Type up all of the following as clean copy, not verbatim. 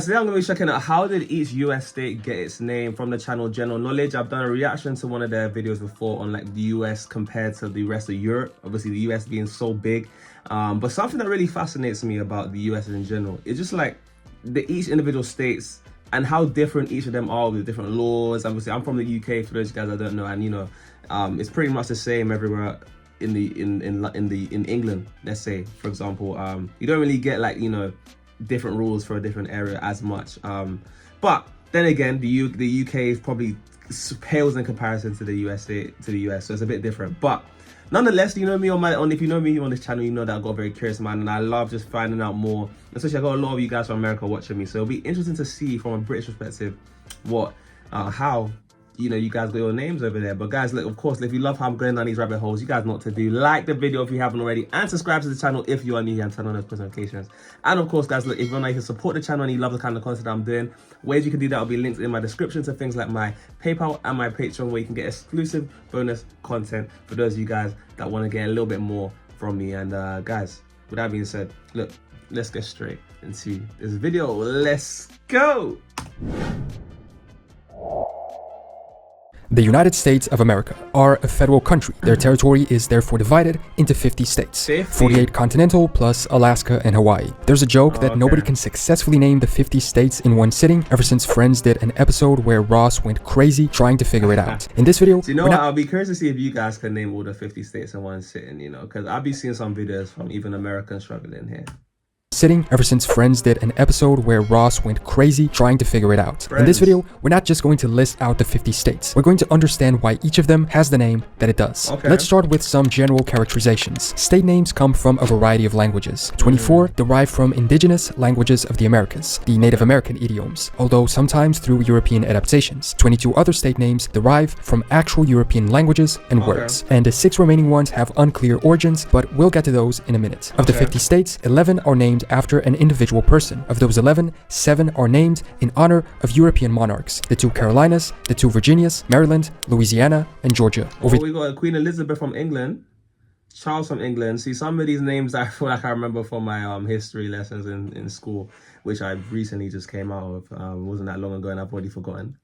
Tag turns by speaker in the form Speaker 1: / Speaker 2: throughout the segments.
Speaker 1: Today I'm going to be checking out how did each US state get its name from the channel General Knowledge. I've done a reaction to one of their videos before on like the US compared to the rest of Europe. Obviously the US being so big. But something that really fascinates me about the US in general is just like each individual states and how different each of them are with different laws. Obviously I'm from the UK for those guys that don't know, and you know, it's pretty much the same everywhere in England. Let's say, for example, you don't really get like, you know, different rules for a different area as much, but then again the UK is probably pales in comparison to the US, so it's a bit different. But nonetheless, you know me if you know me on this channel, you know that I've got a very curious mind and I love just finding out more, especially I got a lot of you guys from America watching me, so it'll be interesting to see from a British perspective what how you know you guys got your names over there. But guys, look, of course, if you love how I'm going down these rabbit holes, you guys know what to do. Like the video if you haven't already, and subscribe to the channel if you are new here and turn on those post notifications. And of course, guys, look, if you want to support the channel and you love the kind of content I'm doing, ways you can do that will be linked in my description to things like my PayPal and my Patreon, where you can get exclusive bonus content for those of you guys that want to get a little bit more from me. And guys, with that being said, look, let's get straight into this video. Let's go.
Speaker 2: The United States of America are a federal country. Their territory is therefore divided into 50 states, 48 continental plus Alaska and Hawaii. There's a joke that nobody can successfully name the 50 states in one sitting ever since Friends did an episode where Ross went crazy trying to figure it out. In this video,
Speaker 1: so you know what, I'll be curious to see if you guys can name all the 50 states in one sitting, you know, because I'll be seeing some videos from even Americans struggling here.
Speaker 2: Ever since Friends did an episode where Ross went crazy trying to figure it out. In this video, we're not just going to list out the 50 states. We're going to understand why each of them has the name that it does. Let's start with some general characterizations. State names come from a variety of languages. 24 derive from indigenous languages of the Americas, the Native American idioms, although sometimes through European adaptations. 22 other state names derive from actual European languages and words. And the 6 remaining ones have unclear origins, but we'll get to those in a minute. Of the 50 states, 11 are named after an individual person. Of those 11, 7 are named in honor of European monarchs: the 2 Carolinas, the 2 Virginias, Maryland, Louisiana, and Georgia.
Speaker 1: We got Queen Elizabeth from England, Charles from England. See, some of these names I feel like I remember from my history lessons in school, which I recently just came out of. Wasn't that long ago, and I've already forgotten.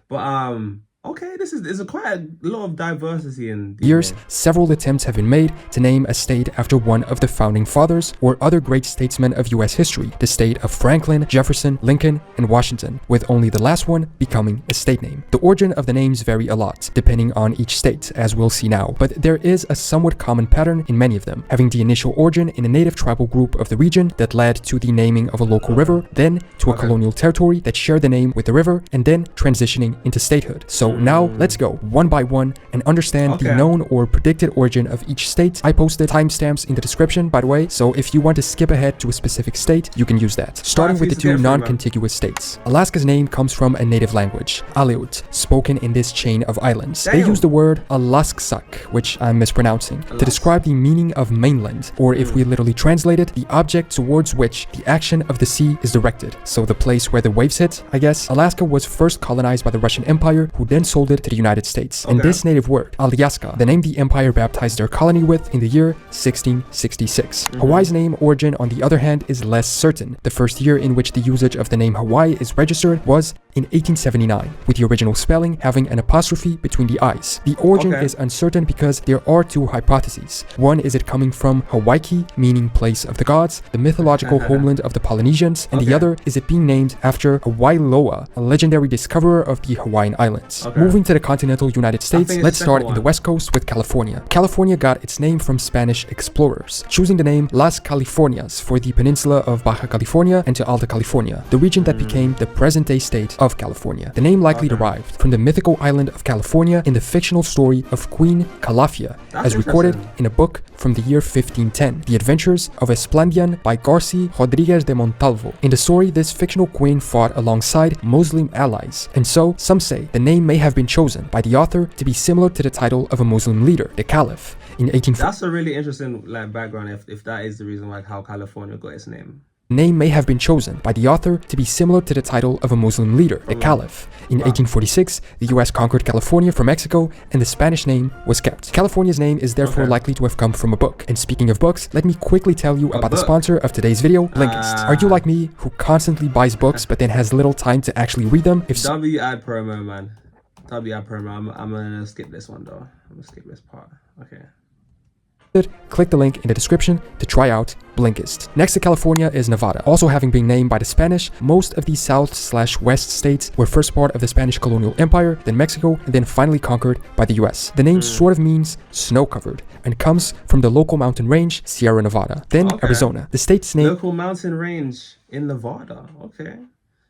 Speaker 1: But okay, there's quite a lot of diversity in these
Speaker 2: years.
Speaker 1: names.
Speaker 2: Several attempts have been made to name a state after one of the founding fathers or other great statesmen of US history, the state of Franklin, Jefferson, Lincoln, and Washington, with only the last one becoming a state name. The origin of the names vary a lot, depending on each state, as we'll see now, but there is a somewhat common pattern in many of them, having the initial origin in a native tribal group of the region that led to the naming of a local river, then to a colonial territory that shared the name with the river, and then transitioning into statehood. So now let's go one by one and understand the known or predicted origin of each state. I posted timestamps in the description, by the way, so if you want to skip ahead to a specific state, you can use that. Starting with the 2 non-contiguous states. Alaska's name comes from a native language, Aleut, spoken in this chain of islands. They use the word Alasksak, which I'm mispronouncing, to describe the meaning of mainland, or if we literally translate it, the object towards which the action of the sea is directed. So the place where the waves hit, I guess. Alaska was first colonized by the Russian Empire, who then sold it to the United States. And this native word, Alyaska, the name the empire baptized their colony with in the year 1666. Hawaii's name origin, on the other hand, is less certain. The first year in which the usage of the name Hawaii is registered was in 1879, with the original spelling having an apostrophe between the I's. The origin is uncertain because there are 2 hypotheses. One is it coming from Hawaii, meaning place of the gods, the mythological homeland of the Polynesians, and the other is it being named after Wailoa, a legendary discoverer of the Hawaiian Islands. Moving to the continental United States, let's start in the West Coast with California. California got its name from Spanish explorers, choosing the name Las Californias for the peninsula of Baja California and to Alta California, the region that became the present-day state of California. The name likely derived from the mythical island of California in the fictional story of Queen Calafia, as recorded in a book from the year 1510, The Adventures of Esplandian by Garci Rodriguez de Montalvo. In the story, this fictional queen fought alongside Muslim allies, and so some say the name may have been chosen by the author to be similar to the title of a Muslim leader, the Caliph. In 1840.
Speaker 1: That's a really interesting background if that is the reason how California got its name.
Speaker 2: name may have been chosen by the author to be similar to the title of a Muslim leader, the Caliph. In 1846, the US conquered California from Mexico, and the Spanish name was kept. California's name is therefore likely to have come from a book. And speaking of books, let me quickly tell you about the sponsor of today's video, Blinkist. Are you like me, who constantly buys books but then has little time to actually read them? If so,
Speaker 1: WI promo, man. WI promo. I'm gonna skip this one though. I'm gonna skip this part. Okay.
Speaker 2: click the link in the description to try out Blinkist. Next to California is Nevada. Also having been named by the Spanish, most of these south/west states were first part of the Spanish colonial empire, then Mexico, and then finally conquered by the US. The name sort of means snow-covered and comes from the local mountain range, Sierra Nevada. Then Arizona. The state's name...
Speaker 1: Local mountain range in Nevada. Okay.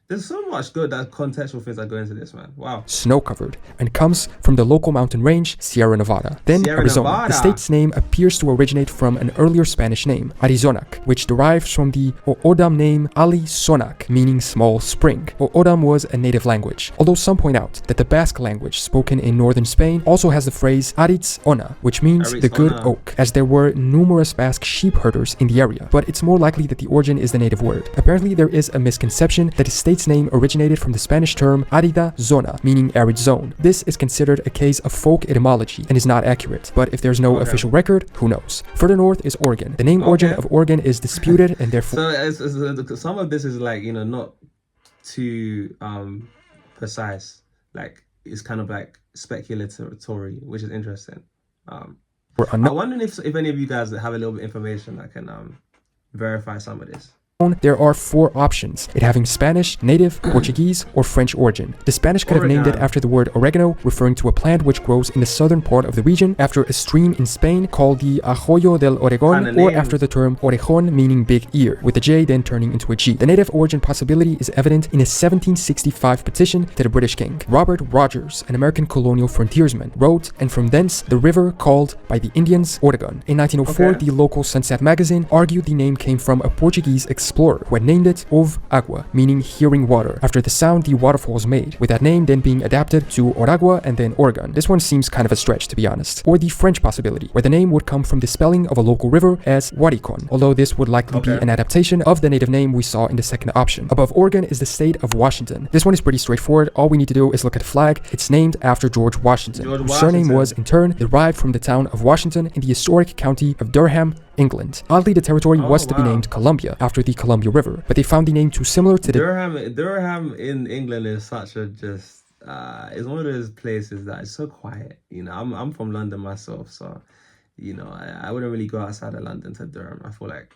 Speaker 1: There's so much good that contextual things that go into this, man. Wow.
Speaker 2: Snow-covered and comes from the local mountain range, Sierra Nevada. Then Arizona. Nevada. The state's name appears to originate from an earlier Spanish name, Arizonac, which derives from the O'odham name Ali-Sonac, meaning small spring. O'odham was a native language, although some point out that the Basque language spoken in northern Spain also has the phrase Aritz Ona, which means the good oak, as there were numerous Basque sheep herders in the area, but it's more likely that the origin is the native word. Apparently there is a misconception that the state's name originated from the Spanish term arida zona, meaning arid zone. This is considered a case of folk etymology and is not accurate, but if there's no official record, who knows? Further north is Oregon. The name origin of Oregon is disputed and therefore...
Speaker 1: So some of this is like, you know, not too precise. Like, it's kind of like speculatory, which is interesting. I'm wondering if any of you guys have a little bit of information that can verify some of this.
Speaker 2: There are 4 options, it having Spanish, native, Portuguese, or French origin. The Spanish could have named it after the word oregano, referring to a plant which grows in the southern part of the region, after a stream in Spain called the Arroyo del Oregón, or after the term orejón, meaning big ear, with the J then turning into a G. The native origin possibility is evident in a 1765 petition to the British king. Robert Rogers, an American colonial frontiersman, wrote, and from thence the river called by the Indians Oregon. In 1904, the local Sunset magazine argued the name came from a Portuguese explorer who had named it Ov Agua, meaning hearing water, after the sound the waterfalls made, with that name then being adapted to Oragua and then Oregon. This one seems kind of a stretch, to be honest. Or the French possibility, where the name would come from the spelling of a local river as Waricon, although this would likely be an adaptation of the native name we saw in the second option. Above Oregon is the state of Washington. This one is pretty straightforward. All we need to do is look at the flag. It's named after George Washington, whose surname was, in turn, derived from the town of Washington in the historic county of Durham, England. Oddly, the territory was to be named Columbia, after the Columbia River, but they found the name too similar to the...
Speaker 1: Durham in England is such a just... it's one of those places that is so quiet. You know, I'm from London myself, so, you know, I wouldn't really go outside of London to Durham. I feel like,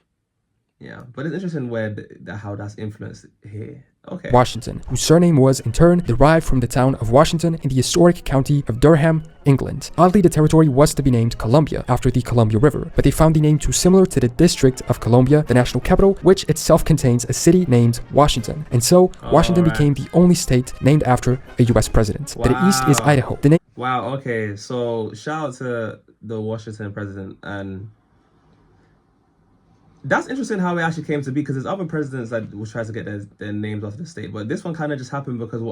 Speaker 1: yeah. But it's interesting where how that's influenced here. Okay.
Speaker 2: Washington, whose surname was, in turn, derived from the town of Washington in the historic county of Durham, England. Oddly, the territory was to be named Columbia, after the Columbia River, but they found the name too similar to the District of Columbia, the national capital, which itself contains a city named Washington. And so, Washington became the only state named after a US president. To the east is Idaho. The name...
Speaker 1: Wow, okay, so shout out to the Washington president, and that's interesting how it actually came to be, because there's other presidents that will try to get their names off the state, but this one kind of just happened because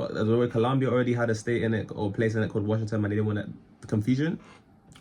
Speaker 1: Columbia already had a state in it or place in it called Washington, and they didn't want that confusion.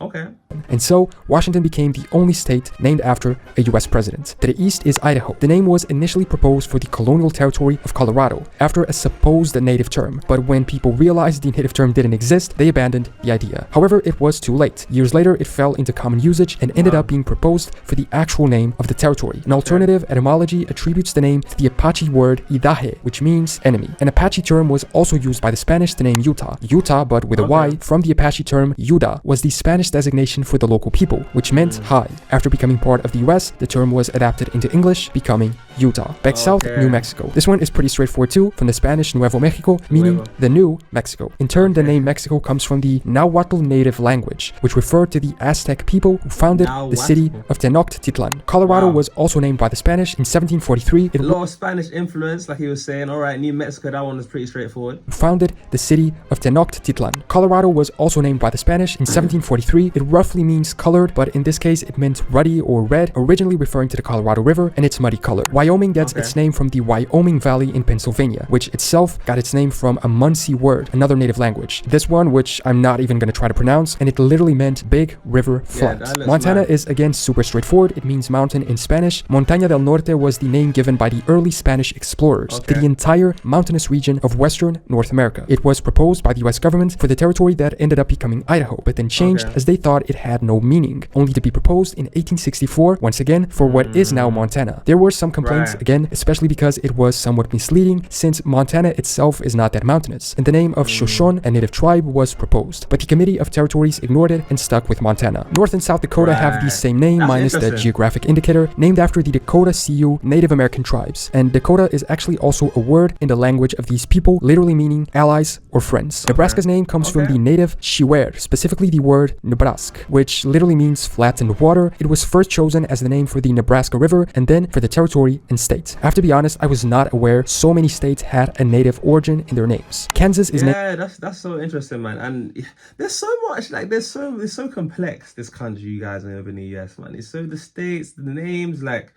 Speaker 1: Okay.
Speaker 2: And so, Washington became the only state named after a US president. To the east is Idaho. The name was initially proposed for the colonial territory of Colorado, after a supposed native term, but when people realized the native term didn't exist, they abandoned the idea. However, it was too late. Years later, it fell into common usage and ended up being proposed for the actual name of the territory. An alternative etymology attributes the name to the Apache word Idahe, which means enemy. An Apache term was also used by the Spanish to name Utah. Utah, but with a Y, from the Apache term Yuda, was the Spanish designation for the local people, which meant high. After becoming part of the US, the term was adapted into English, becoming Utah. Back south, New Mexico. This one is pretty straightforward too, from the Spanish Nuevo Mexico, meaning the new Mexico. In turn, the name Mexico comes from the Nahuatl native language, which referred to the Aztec people who founded the city of Tenochtitlan. Colorado was also named by the Spanish in 1743.
Speaker 1: A lot of Spanish influence, like he was saying. All right, New Mexico, that one is pretty straightforward.
Speaker 2: Founded the city of Tenochtitlan. Colorado was also named by the Spanish in 1743 1643. It roughly means colored, but in this case it meant ruddy or red, originally referring to the Colorado River and its muddy color. Wyoming gets its name from the Wyoming Valley in Pennsylvania, which itself got its name from a Munsee word, another native language. This one, which I'm not even going to try to pronounce, and it literally meant big river flat. Montana is again super straightforward. It means mountain in Spanish. Montaña del Norte was the name given by the early Spanish explorers to the entire mountainous region of western North America. It was proposed by the US government for the territory that ended up becoming Idaho, but then changed as they thought it had no meaning, only to be proposed in 1864, once again, for what is now Montana. There were some complaints, again, especially because it was somewhat misleading, since Montana itself is not that mountainous, and the name of Shoshone, a native tribe, was proposed, but the Committee of Territories ignored it and stuck with Montana. North and South Dakota have the same name, minus the geographic indicator, named after the Dakota Sioux Native American tribes, and Dakota is actually also a word in the language of these people, literally meaning allies or friends. Nebraska's name comes from the native Shiwer, specifically the word Nebrask, which literally means flattened water. It was first chosen as the name for the Nebraska River and then for the territory and state. I have to be honest, I was not aware so many states had a native origin in their names. Kansas is
Speaker 1: that's so interesting, man. And there's so much, like it's so complex, this country you guys live in the US, man. It's so the states, the names, like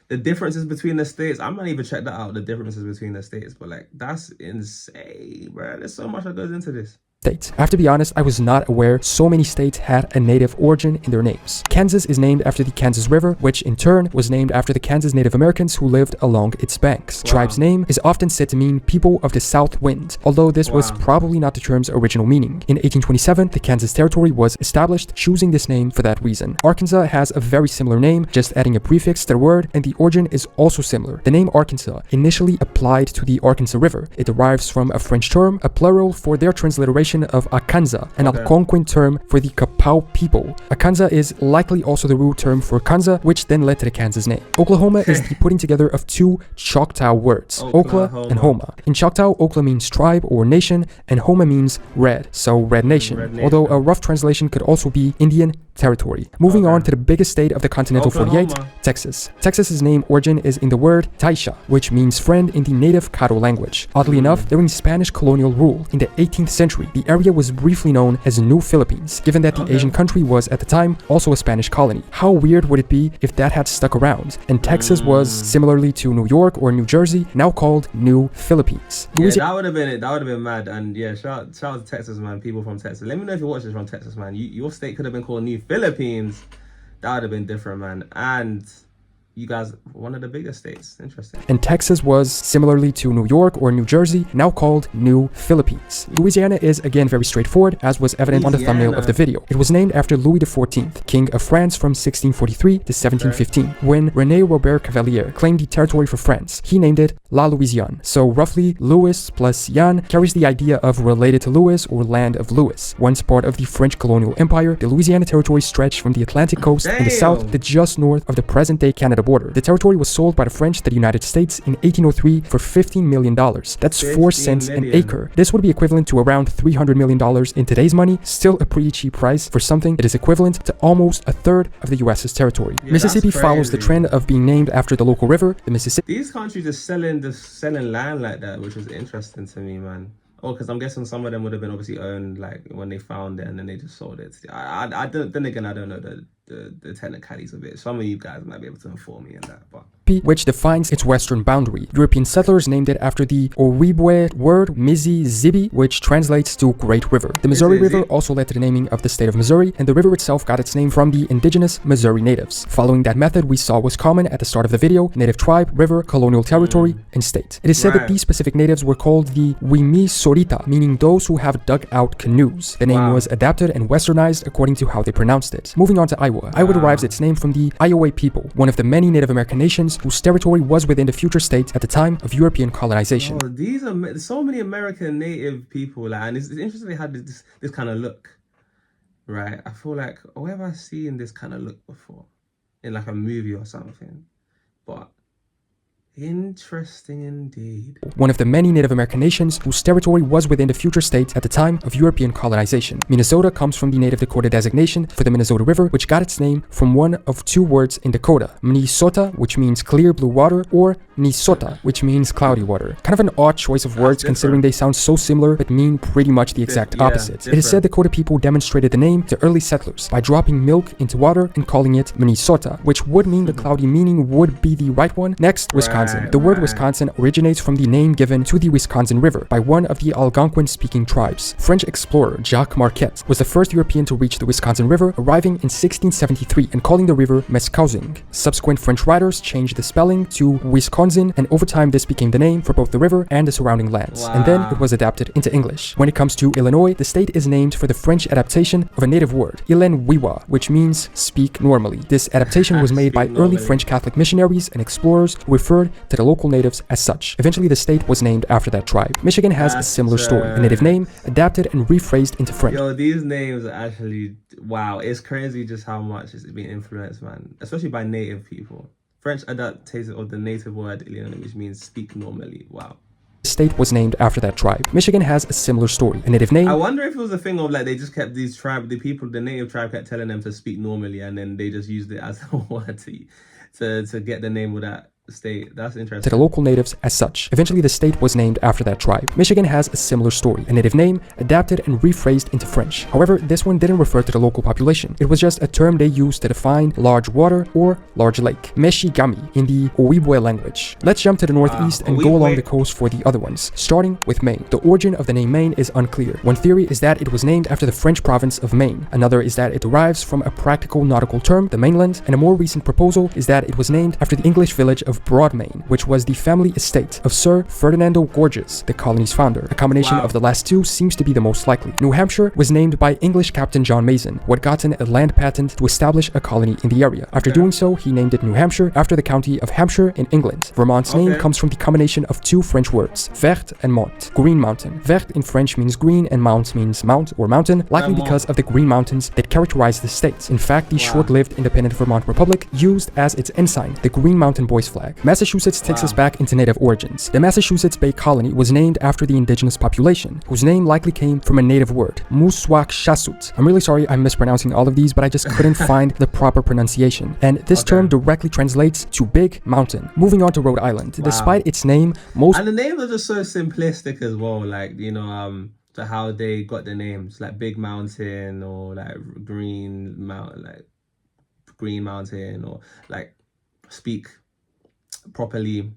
Speaker 1: the differences between the states. I'm not even check that out, the differences between the states, but like that's insane, bro. There's so much that goes into this.
Speaker 2: States. I have to be honest, I was not aware so many states had a native origin in their names. Kansas is named after the Kansas River, which in turn was named after the Kansas Native Americans who lived along its banks. The tribe's name is often said to mean people of the South Wind, although this was probably not the term's original meaning. In 1827, the Kansas Territory was established, choosing this name for that reason. Arkansas has a very similar name, just adding a prefix to the word, and the origin is also similar. The name Arkansas initially applied to the Arkansas River. It derives from a French term, a plural for their transliteration of Akansa, an Algonquin term for the Kapow people. Akansa is likely also the root term for Kansa, which then led to the Kansas name. Oklahoma is the putting together of two Choctaw words, Okla and Homa. In Choctaw, Okla means tribe or nation, and Homa means red, so Red Nation, although a rough translation could also be Indian territory. Moving on to the biggest state of the continental 48, Texas. Texas's name origin is in the word Taisha, which means friend in the native Caddo language. Oddly enough, during Spanish colonial rule in the 18th century, the area was briefly known as New Philippines, given that the Asian country was at the time also a Spanish colony. How weird would it be if that had stuck around, and Texas was, similarly to New York or New Jersey, now called New Philippines.
Speaker 1: Yeah, that would have been it. That would have been mad. And yeah, shout out to Texas, man. People from Texas. Let me know if you watch this from Texas, man. Your state could have been called New Philippines. That would have been different, man. And you guys, one of the biggest states. Interesting.
Speaker 2: And Texas was, similarly to New York or New Jersey, now called New Philippines. Louisiana is again very straightforward, as was evident on the thumbnail of the video. It was named after Louis XIV, King of France from 1643 to 1715. When René Robert Cavelier claimed the territory for France, he named it La Louisiane. So roughly, Louis plus Yann carries the idea of related to Louis or land of Louis. Once part of the French colonial empire, the Louisiana territory stretched from the Atlantic coast in the south to just north of the present-day Canada border. The territory was sold by the French to the United States in 1803 for $15 million. That's 4 cents an acre. This would be equivalent to around $300 million in today's money, still a pretty cheap price for something that is equivalent to almost a third of the US's territory. Yeah, Mississippi follows the trend of being named after the local river, the Mississippi.
Speaker 1: These countries are selling land like that, which is interesting to me, man. Oh, because I'm guessing some of them would have been obviously owned like when they found it and then they just sold it. I don't. Then again, I don't know the technicalities of it. Some of you guys might be able to inform me on that, but.
Speaker 2: Which defines its western boundary. European settlers named it after the Ojibwe word Mississippi, which translates to Great River. The Missouri River also led to the naming of the state of Missouri, and the river itself got its name from the indigenous Missouri natives. Following that method we saw was common at the start of the video: native tribe, river, colonial territory, and state. It is said that these specific natives were called the Wimisorita, meaning those who have dug out canoes. The name was adapted and westernized according to how they pronounced it. Moving on to Iowa. Iowa derives its name from the Iowa people, one of the many Native American nations whose territory was within the future state at the time of European colonization.
Speaker 1: Oh, these are so many American native people, like, and it's interesting they had this kind of look, right? I feel like, where have I seen this kind of look before? In like a movie or something. But Interesting indeed.
Speaker 2: One of the many Native American nations whose territory was within the future states at the time of European colonization. Minnesota comes from the Native Dakota designation for the Minnesota River, which got its name from one of two words in Dakota, Minnesota, which means clear blue water, or Minnesota, which means cloudy water. Kind of an odd choice of words considering they sound so similar but mean pretty much the exact opposite. It is said Dakota people demonstrated the name to early settlers by dropping milk into water and calling it Minnesota, which would mean the cloudy meaning would be the right one. Next, Wisconsin. The word Wisconsin originates from the name given to the Wisconsin River by one of the Algonquin-speaking tribes. French explorer Jacques Marquette was the first European to reach the Wisconsin River, arriving in 1673 and calling the river Meskousing. Subsequent French writers changed the spelling to Wisconsin, and over time this became the name for both the river and the surrounding lands. And then it was adapted into English. When it comes to Illinois, the state is named for the French adaptation of a native word, Ilenwiwa, which means speak normally. This adaptation was made by early French Catholic missionaries and explorers who referred to the local natives as such. Eventually the state was named after that tribe. Michigan has a similar story, a native name adapted and rephrased into French.
Speaker 1: Yo, these names are actually, wow, it's crazy just how much it's been influenced, man, especially by native people. French adaptation of the native word, which means speak normally. Wow.
Speaker 2: The state was named after that tribe. Michigan has a similar story, a native name.
Speaker 1: I wonder if it was a thing of like they just kept these the native tribe kept telling them to speak normally, and then they just used it as a word to get the name of that state. That's interesting.
Speaker 2: To the local natives as such. Eventually the state was named after that tribe. Michigan has a similar story, a native name adapted and rephrased into French. However, this one didn't refer to the local population. It was just a term they used to define large water or large lake. Meshigami in the Ojibwe language. Let's jump to the northeast and go along the coast for the other ones, starting with Maine. The origin of the name Maine is unclear. One theory is that it was named after the French province of Maine. Another is that it derives from a practical nautical term, the mainland, and a more recent proposal is that it was named after the English village of Broadmain, which was the family estate of Sir Ferdinando Gorges, the colony's founder. A combination of the last two seems to be the most likely. New Hampshire was named by English Captain John Mason, who had gotten a land patent to establish a colony in the area. After doing so, he named it New Hampshire after the county of Hampshire in England. Vermont's name comes from the combination of two French words, vert and mont, green mountain. Vert in French means green and mont means mount or mountain, likely because of the green mountains that characterize the state. In fact, the short-lived independent Vermont Republic used as its ensign the Green Mountain Boys flag. Massachusetts takes us back into native origins. The Massachusetts Bay Colony was named after the indigenous population, whose name likely came from a native word, Muswakshasut. I'm really sorry I'm mispronouncing all of these, but I just couldn't find the proper pronunciation. And this term directly translates to big mountain. Moving on to Rhode Island. Despite its name,
Speaker 1: and the names are just so simplistic as well, like, you know, to how they got the names, like Big Mountain or like Green Mountain, or like Speak Properly,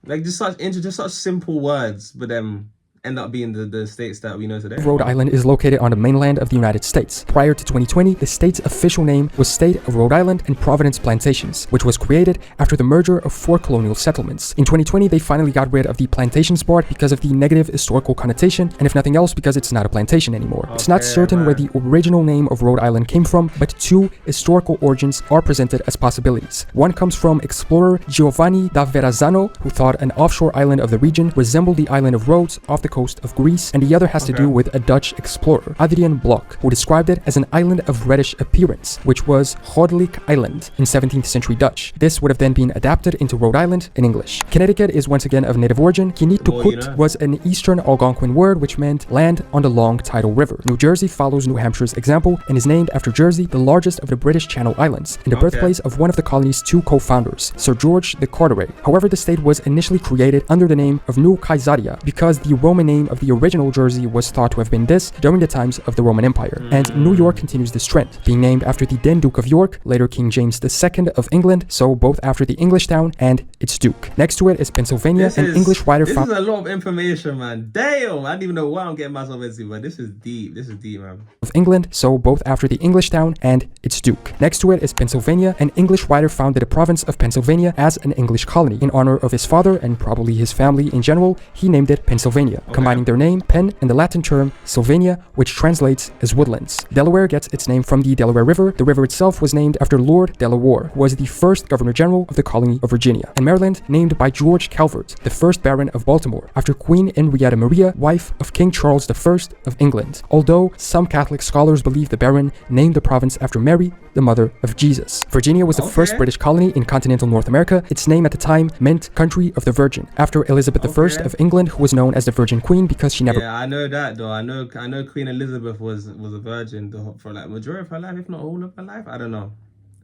Speaker 1: like just such simple words, but then end up being the states that we know today.
Speaker 2: Rhode Island is located on the mainland of the United States. Prior to 2020, the state's official name was State of Rhode Island and Providence Plantations, which was created after the merger of 4 colonial settlements. In 2020, they finally got rid of the plantations part because of the negative historical connotation, and if nothing else, because it's not a plantation anymore. It's not certain where the original name of Rhode Island came from, but 2 historical origins are presented as possibilities. One comes from explorer Giovanni da Verrazzano, who thought an offshore island of the region resembled the island of Rhodes off the coast of Greece, and the other has to do with a Dutch explorer, Adrian Bloch, who described it as an island of reddish appearance, which was Godelijk Island in 17th century Dutch. This would have then been adapted into Rhode Island in English. Connecticut is once again of native origin. Kinitukut was an Eastern Algonquin word which meant land on the long tidal river. New Jersey follows New Hampshire's example and is named after Jersey, the largest of the British Channel Islands, and the birthplace of one of the colony's 2 co-founders, Sir George de Carteret. However, the state was initially created under the name of New Caesarea because the Roman name of the original Jersey was thought to have been this during the times of the Roman Empire. And New York continues this trend, being named after the then Duke of York, later King James II of England, so both after the English town and its duke. Next to it is Pennsylvania, an English writer found...
Speaker 1: This is a lot of information, man. Damn, I don't even know what I'm getting myself into, but this is deep. This is deep, man.
Speaker 2: Of England, so both after the English town and its duke. Next to it is Pennsylvania. An English writer founded the province of Pennsylvania as an English colony. In honor of his father and probably his family in general, he named it Pennsylvania. combining their name, Penn, and the Latin term Sylvania, which translates as woodlands. Delaware gets its name from the Delaware River. The river itself was named after Lord Delaware, who was the first Governor General of the colony of Virginia. And Maryland, named by George Calvert, the first Baron of Baltimore, after Queen Henrietta Maria, wife of King Charles I of England. Although some Catholic scholars believe the Baron named the province after Mary, the mother of Jesus. Virginia was the first British colony in continental North America. Its name at the time meant Country of the Virgin, after Elizabeth I of England, who was known as the Virgin Queen because she never...
Speaker 1: Yeah, I know that though. I know Queen Elizabeth was a virgin for like majority of her life, if not all of her life. I don't know.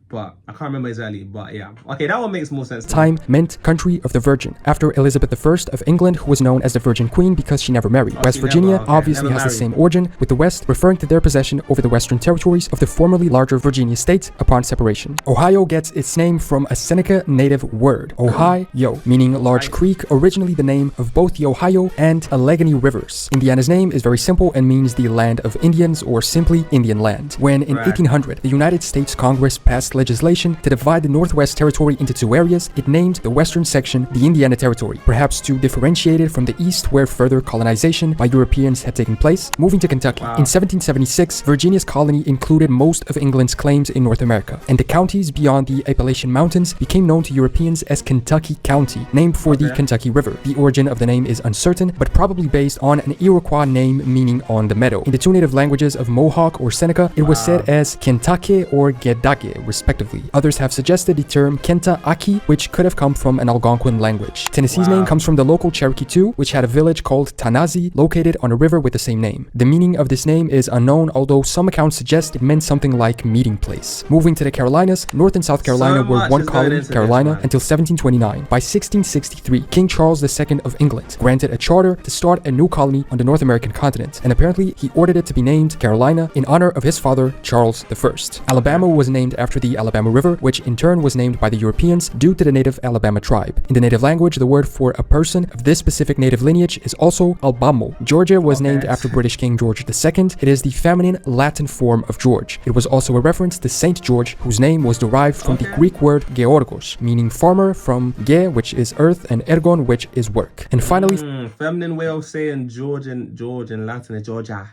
Speaker 1: But I can't remember exactly, but yeah. Okay, that one makes more sense.
Speaker 2: Time meant Country of the Virgin, after Elizabeth I of England, who was known as the Virgin Queen because she never married. West Virginia obviously has the same origin, with the West referring to their possession over the western territories of the formerly larger Virginia state upon separation. Ohio gets its name from a Seneca native word, Ohio, meaning large creek, originally the name of both the Ohio and Allegheny rivers. Indiana's name is very simple and means the land of Indians, or simply Indian land. When in 1800, the United States Congress passed legislation to divide the Northwest Territory into two areas, it named the western section the Indiana Territory, perhaps to differentiate it from the east where further colonization by Europeans had taken place. Moving to Kentucky. In 1776, Virginia's colony included most of England's claims in North America, and the counties beyond the Appalachian Mountains became known to Europeans as Kentucky County, named for the Kentucky River. The origin of the name is uncertain, but probably based on an Iroquois name meaning on the meadow. In the two native languages of Mohawk or Seneca, it was said as Kentucky or Gedake, respectively. Others have suggested the term Kenta-Aki, which could have come from an Algonquin language. Tennessee's name comes from the local Cherokee Sioux, which had a village called Tanazi, located on a river with the same name. The meaning of this name is unknown, although some accounts suggest it meant something like meeting place. Moving to the Carolinas, North and South Carolina were one colony, Carolina, until 1729. By 1663, King Charles II of England granted a charter to start a new colony on the North American continent, and apparently he ordered it to be named Carolina in honor of his father, Charles I. Alabama was named after the Alabama River, which in turn was named by the Europeans due to the native Alabama tribe. In the native language, the word for a person of this specific native lineage is also Albamo. Georgia was named after British King George II. It is the feminine Latin form of George. It was also a reference to Saint George, whose name was derived from the Greek word georgos, meaning farmer, from ge, which is earth, and ergon, which is work. And finally,
Speaker 1: feminine way of saying George in Latin is Georgia.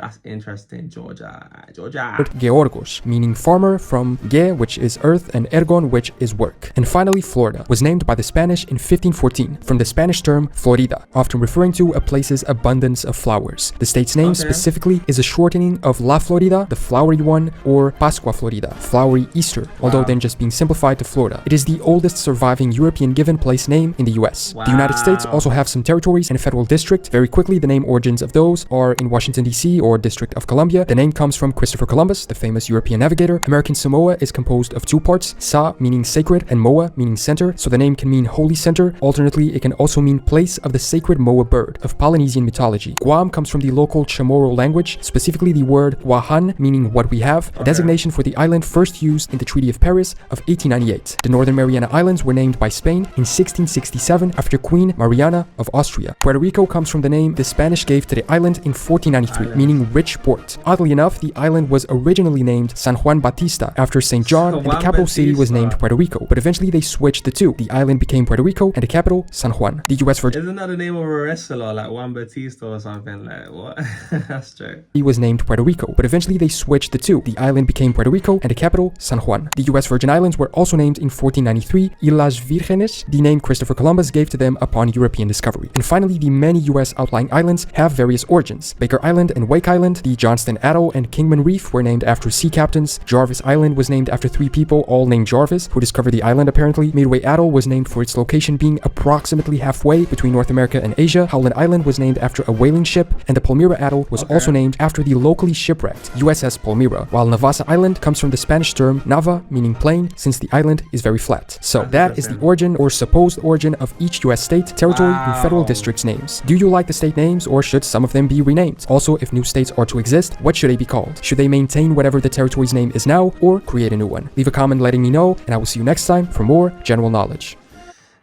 Speaker 1: That's interesting. Georgia.
Speaker 2: Georgos, meaning farmer, from ge, which is earth, and ergon, which is work. And finally, Florida was named by the Spanish in 1514 from the Spanish term Florida, often referring to a place's abundance of flowers. The state's name specifically is a shortening of La Florida, the flowery one, or Pascua Florida, flowery Easter, although then just being simplified to Florida. It is the oldest surviving European given place name in the US. The United States also have some territories and a federal district. Very quickly, the name origins of those are in Washington, D.C., or District of Columbia. The name comes from Christopher Columbus, the famous European navigator. American Samoa is composed of two parts, Sa meaning sacred and Moa meaning center, so the name can mean holy center. Alternately, it can also mean place of the sacred Moa bird of Polynesian mythology. Guam comes from the local Chamorro language, specifically the word Guahan, meaning what we have, a designation for the island first used in the Treaty of Paris of 1898. The Northern Mariana Islands were named by Spain in 1667 after Queen Mariana of Austria. Puerto Rico comes from the name the Spanish gave to the island in 1493, meaning rich port. Oddly enough, the island was originally named San Juan Bautista after St. John, and the capital city was named Puerto Rico, but eventually they switched the two. The island became Puerto Rico and the capital San Juan. The US Virgin
Speaker 1: Isn't that the name of a wrestler, like Juan Bautista or something? Like what? That's true.
Speaker 2: He was named Puerto Rico, but eventually they switched the two. The island became Puerto Rico and the capital San Juan. The US Virgin Islands were also named in 1493 Islas Virgenes, the name Christopher Columbus gave to them upon European discovery. And finally, the many US outlying islands have various origins. Baker Island and Wake Island, the Johnston Atoll and Kingman Reef were named after sea captains. Jarvis Island was named after three people, all named Jarvis, who discovered the island apparently. Midway Atoll was named for its location being approximately halfway between North America and Asia. Howland Island was named after a whaling ship, and the Palmyra Atoll was also named after the locally shipwrecked USS Palmyra, while Navassa Island comes from the Spanish term Nava, meaning plain, since the island is very flat. So that is the origin or supposed origin of each US state, territory, and federal district's names. Do you like the state names, or should some of them be renamed? Also, if new states are to exist, what should they be called? Should they maintain whatever the territory's name is now, or create a new one? Leave a comment letting me know, and I will see you next time for more general knowledge.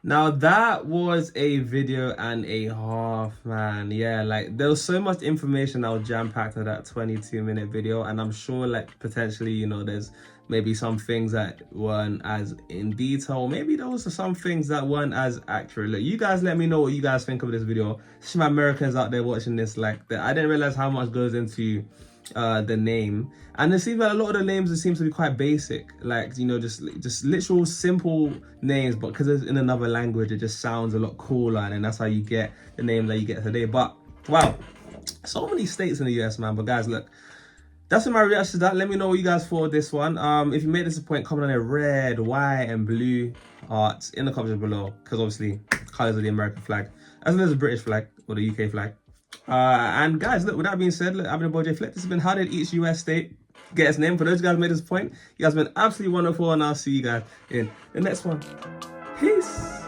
Speaker 1: Now that was a video and a half, man. Yeah, like there was so much information that was jam-packed in that 22-minute video, and I'm sure like potentially, you know, there's maybe some things that weren't as in detail, maybe there was some things that weren't as accurate. Look, you guys let me know what you guys think of this video. Especially my Americans out there watching this, like, I didn't realize how much goes into the name, and it seems like a lot of the names, it seems to be quite basic, like, you know, just literal simple names, but because it's in another language, it just sounds a lot cooler, and that's how you get the name that you get today. But wow, so many states in the US, man. But guys, look, that's my reaction to that. Let me know what you guys thought of this one. If you made this a point, comment on the red, white, and blue hearts in the comments below, because obviously colors of the American flag, as well as the British flag or the UK flag. And guys, look, with that being said, look, I've been your boy JayFlex. This has been how did each US state get its name. For those guys who made this point, you guys have been absolutely wonderful, and I'll see you guys in the next one. Peace.